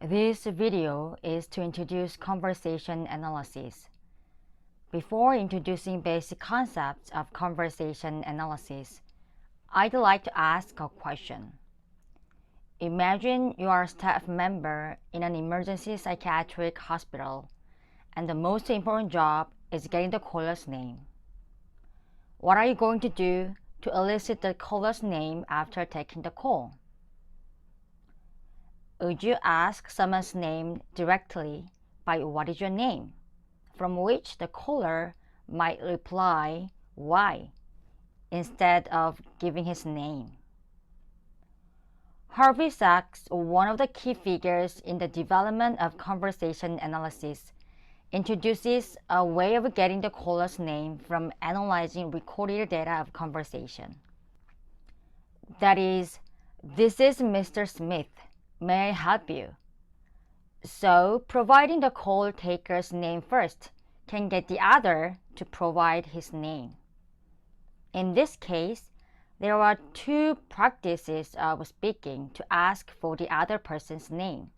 This video is to introduce conversation analysis. Before introducing basic concepts of conversation analysis, I'd like to ask a question. Imagine you are a staff member in an emergency psychiatric hospital, and the most important job is getting the caller's name. What are you going to do to elicit the caller's name after taking the call? Would you ask someone's name directly by "What is your name?" from which the caller might reply "Why?" instead of giving his name. Harvey Sachs, one of the key figures in the development of conversation analysis, introduces a way of getting the caller's name from analyzing recorded data of conversation. That is, "This is Mr. Smith. May I help you?" So, providing the call taker's name first can get the other to provide his name. In this case, there are two practices of speaking to ask for the other person's name.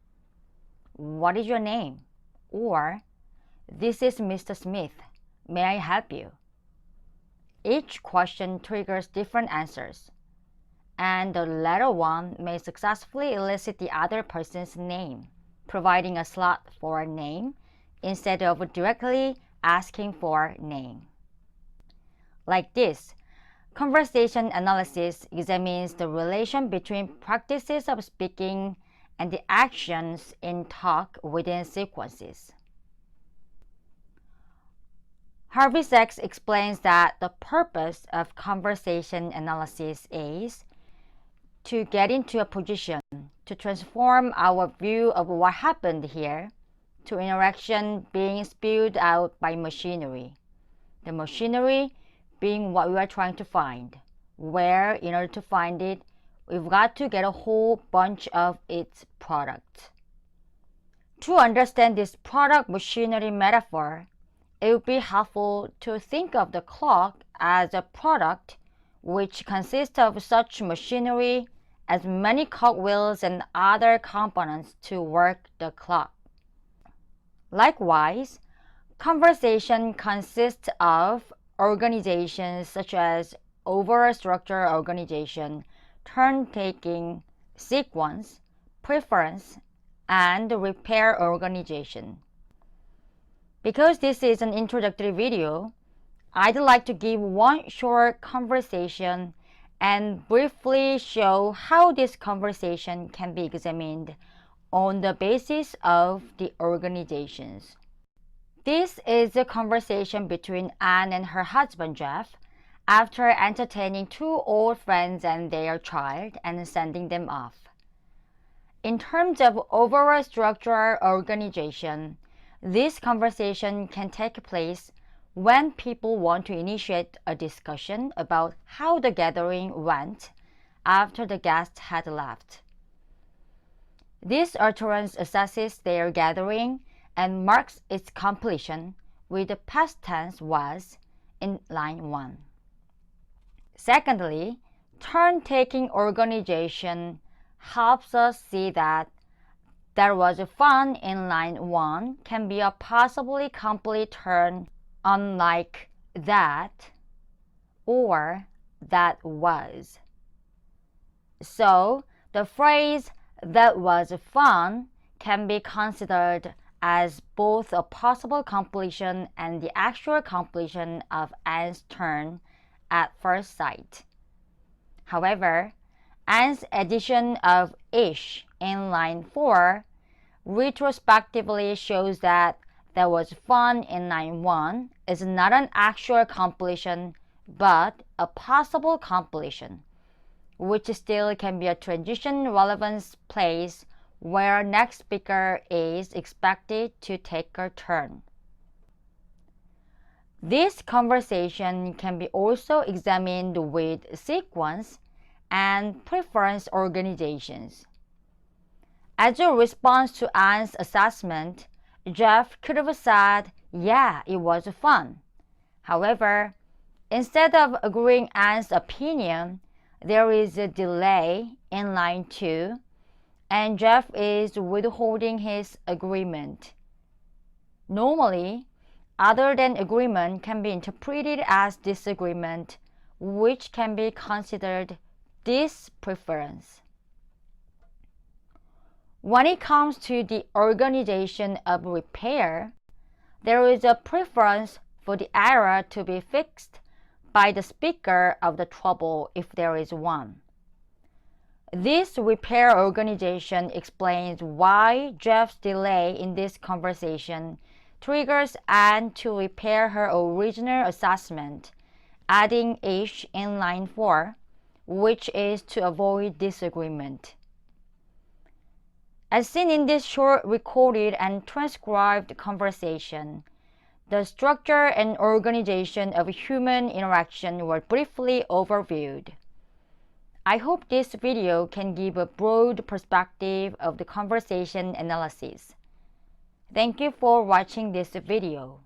"What is your name?" or "This is Mr. Smith. May I help you?" Each question triggers different answers, and the latter one may successfully elicit the other person's name, providing a slot for a name instead of directly asking for name. Like this, conversation analysis examines the relation between practices of speaking and the actions in talk within sequences. Harvey Sachs explains that the purpose of conversation analysis is to get into a position to transform our view of what happened here to interaction being spewed out by machinery. The machinery being what we are trying to find, where in order to find it, we've got to get a whole bunch of its products. To understand this product machinery metaphor, it would be helpful to think of the clock as a product which consists of such machinery as many cogwheels and other components to work the clock. Likewise, conversation consists of organizations such as overall structure organization, turn-taking, sequence, preference, and repair organization. Because this is an introductory video, I'd like to give one short conversation and briefly show how this conversation can be examined on the basis of the organizations. This is a conversation between Anne and her husband Jeff after entertaining two old friends and their child and sending them off. In terms of overall structural organization, this conversation can take place when people want to initiate a discussion about how the gathering went after the guests had left. This utterance assesses their gathering and marks its completion with the past tense "was" in line 1. Secondly, turn-taking organization helps us see that "there was fun" in line 1 can be a possibly complete turn, unlike "that" or "that was." So, the phrase "that was fun" can be considered as both a possible completion and the actual completion of Anne's turn at first sight. However, Anne's addition of "ish" in line 4 retrospectively shows that "there was fun" in line 1 is not an actual completion but a possible completion, which still can be a transition relevance place where next speaker is expected to take a turn. This conversation can be also examined with sequence and preference organizations. As a response to Anne's assessment, Jeff could have said, "Yeah, it was fun." However, instead of agreeing Anne's opinion, there is a delay in line 2 and Jeff is withholding his agreement. Normally, other than agreement can be interpreted as disagreement, which can be considered dispreference. When it comes to the organization of repair, there is a preference for the error to be fixed by the speaker of the trouble if there is one. This repair organization explains why Jeff's delay in this conversation triggers Anne to repair her original assessment, adding H in line 4, which is to avoid disagreement. As seen in this short recorded and transcribed conversation, the structure and organization of human interaction were briefly overviewed. I hope this video can give a broad perspective of the conversation analysis. Thank you for watching this video.